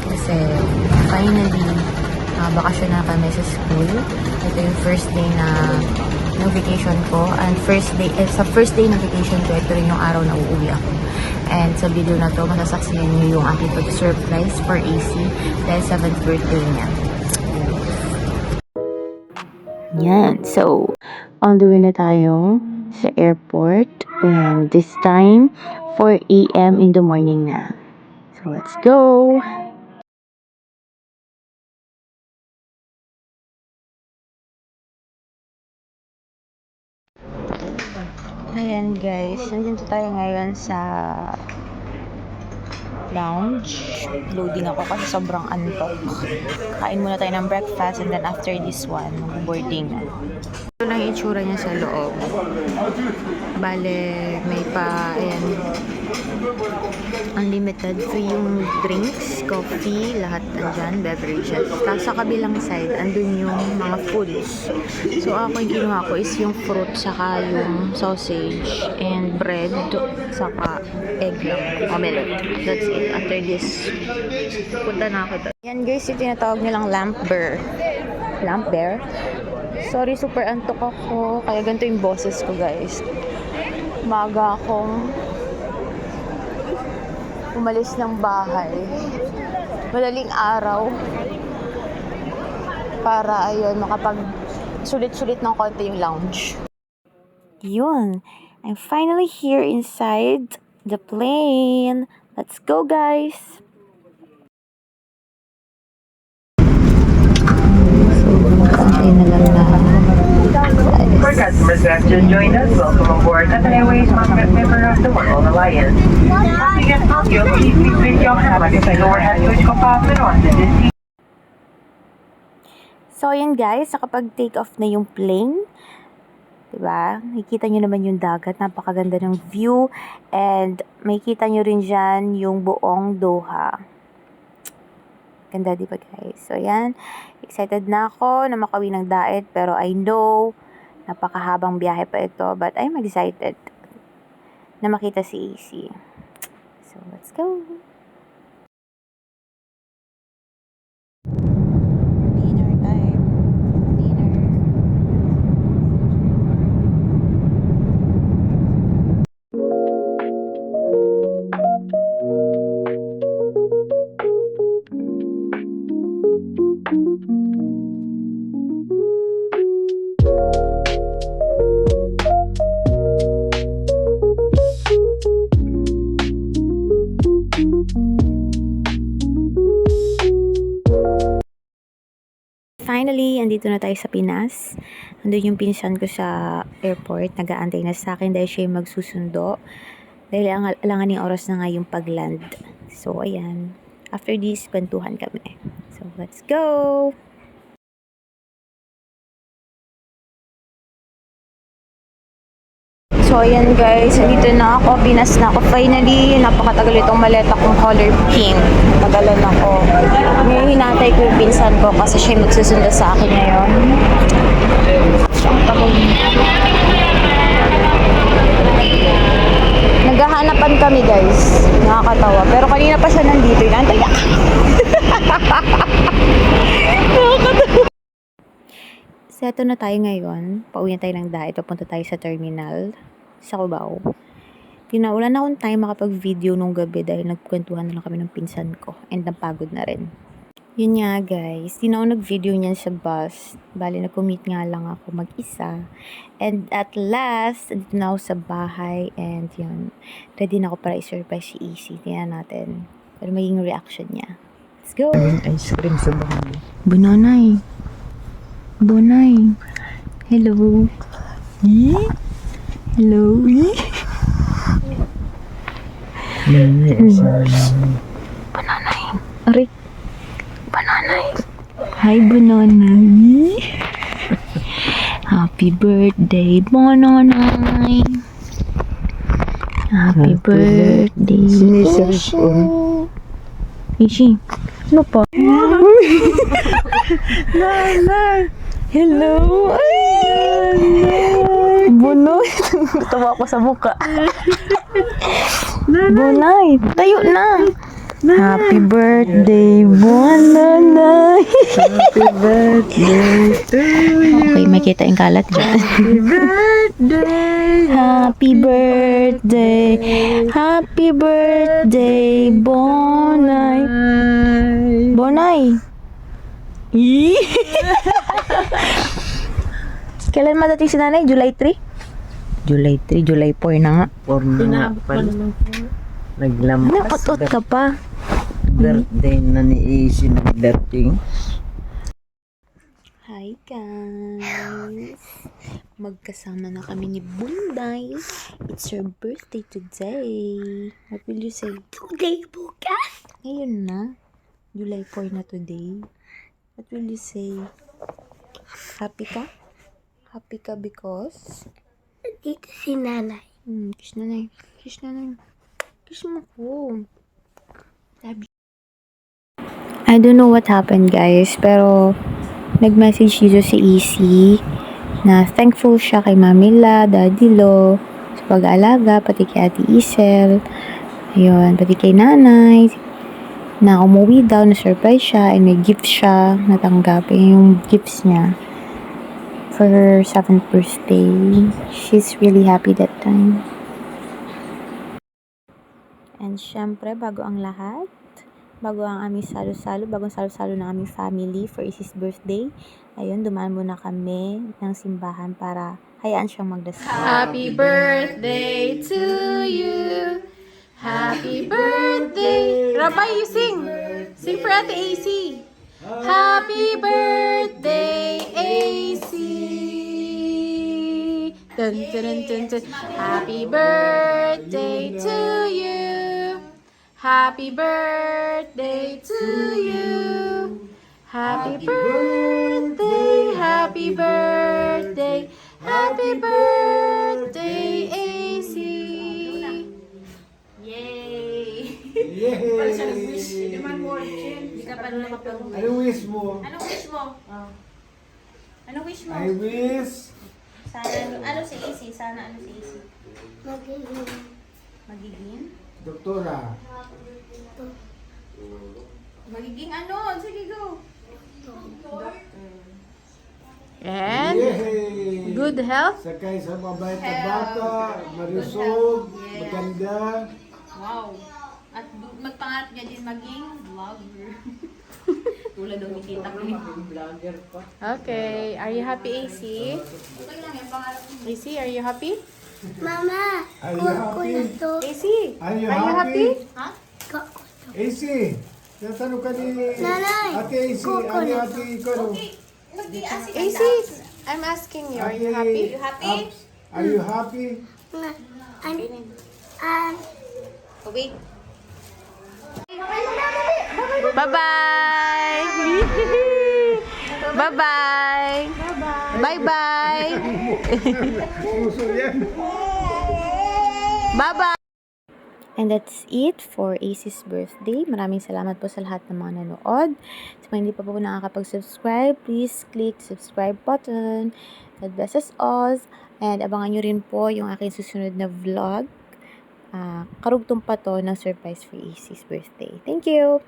Kasi finally, bakasyon na kami sa school. Ito yung first day ng vacation ko. And sa first day ng vacation ko, ito rin yung araw na uuwi ako. And sa video na to, masasaksihan niyo yung aking pag-surprise for AC dahil 7th birthday niya. Yan. So, on the way na tayo sa airport. And this time, 4 a.m. in the morning na. So, let's go! Ayan guys, nandito tayo ngayon sa lounge. Loading ako kasi sobrang antok. Kain muna tayo ng breakfast and then after this one, boarding na. Ito lang yung itsura niya sa loob. Bale, may ayan, unlimited free yung drinks, coffee, lahat andyan, beverages. Tapos sa kabilang side, andun yung mga foods. So ako yung kinuha ko is yung fruit, saka yung sausage, and bread, saka egg lang, omelette. That's it. After this, punta na ako doon. Yan guys, yung tinatawag nilang lamp bear. Lamp bear? Sorry, super antok ako. Kaya ganito yung boses ko guys. Maaga akong umalis ng bahay. Madaling araw. Para ayun, makapag sulit-sulit ng konti yung lounge. Yun. I'm finally here inside the plane. Let's go guys! For customers who have just joined us, welcome aboard Qatar Airways Magnet member of the World Alliance. As we get Tokyo, please switch your hammock to the overhead switch compartment onto this seat. So, yan guys, nakapag-take off na yung plane. Diba? Makikita nyo naman yung dagat. Napakaganda ng view. And, makikita nyo rin dyan yung buong Doha. Ganda, diba guys? So, yan. Excited na ako na makauwi ng daet. Pero I know, napakahabang biyahe pa ito. But I'm excited na makita si AC. So, let's go! Dinner time. Dinner. Finally, andito na tayo sa Pinas. Andun yung pinsan ko sa airport. Nag-aantay na sa akin dahil siya yung magsusundo. Dahil alangan yung oras na nga yung pag-land. So, ayan. After this, kwentuhan kami. So, let's go! So, ayan guys. Andito na ako. Pinas na ako. Finally, napakatagal itong maleta kong color pink. Tagalan ako. Ngayon, hinatay ko yung pinsan ko kasi siya magsusundo sa akin ngayon. Ang tagal niya. Naghahanapan kami guys. Nakakatawa. Pero kanina pa siya nandito. Inaantay ako. Nakakatawa. So, eto na tayo ngayon. Pauwi na tayo ng daet. Papunta tayo sa terminal sa Cubao. Wala na akong time makapag-video nung gabi dahil nagkwentuhan na lang kami ng pinsan ko. And napagod na rin. Yun nga guys. Di na ako nag-video niyan sa bus. Bali, nag-commute nga lang ako mag-isa. And at last, dito na ako sa bahay. And yun, ready na ako para i-surprise si AC. Tingnan natin. Pero maging reaction niya. Let's go! Ice cream sa bahay. Bunonay. Bunay. Hello. Hello. Bananay. Aray. Bananay. Hi, Bananay. Happy birthday, Bananay. Happy birthday. Sinisearch ko. Ishi. Ano pa? Nanay. Hello. Ay. Bunoy. Tawa ko sa muka. Bunay. Tayo na. Happy birthday, Bonanay! Happy birthday to you. Okay, makita yung kalat dyan. Happy birthday. Happy birthday, happy birthday, Bonay. Bonay! Yee! Kailan madating si nanay? July 3? July 3, July 4 na nga. Or na pala. Naglampas. Nakutot ka pa. Birthday na ni Isi nagdating. Hi guys! Magkasama na kami ni Bunday. It's her birthday today. What will you say? Today bukas? Ngayon na. July 4 na today. What will you say? Happy ka? Happy ka because? Dito si nanay. Kiss nanay. Kiss nanay. Kiss mo ko. Love you. I don't know what happened guys, pero nag-message dito si EC na thankful siya kay Mamila, Daddy Lo, sa pag-aalaga, pati kay Ate Isel, ayun, pati kay Nanay, na umuwi daw, na-surprise siya, and may gift siya, natanggap, yung gifts niya for her 7th birthday. She's really happy that time. And syempre, bago ang lahat, bago ang aming salo-salo, bagong salo-salo ng aming family for Isis birthday, ayun, dumaan muna kami ng simbahan para hayaan siyang magdasal. Happy birthday to you. Happy birthday. Rabay, you sing. Sing for Ate AC. Happy birthday, AC. Dun, dun, dun, dun, dun. Happy birthday to you. Happy birthday to you. Happy birthday, happy birthday, happy birthday, AC. Yay! Para siya nag-wish. Hindi man mo, hindi ka pa nakapag-wish. Ano wish mo? Anong wish mo? Anong wish mo? I wish Sana, ano si AC? Sana ano si AC? Magiging Magiging? doktora. Magiging ano? Sige, go. And Yay! good health. Sakay sa mabait na bata, malusog, maganda. Wow. At magpangarap niya din maging vlogger. Tulad ng nakita ko vlogger pa. Okay. Are you happy, AC? AC, are you happy? Mama, Are you ko happy? na to. AC, Are you are you happy? happy? Ha? AC, tatanong ka ni Nanay, Ate AC, kuko ano na ate ikaw? AC, I'm asking you, are you happy? Are you happy? Oh, wait. Bye-bye! Bye-bye! Bye-bye! Puso yan. Bye-bye! And that's it for AC's birthday. Maraming salamat po sa lahat ng mga nanood. Sa mga hindi pa po nakakapag-subscribe, please click subscribe button. God bless us all. And abangan nyo rin po yung aking susunod na vlog. Karugtong pa to ng surprise for AC's birthday. Thank you!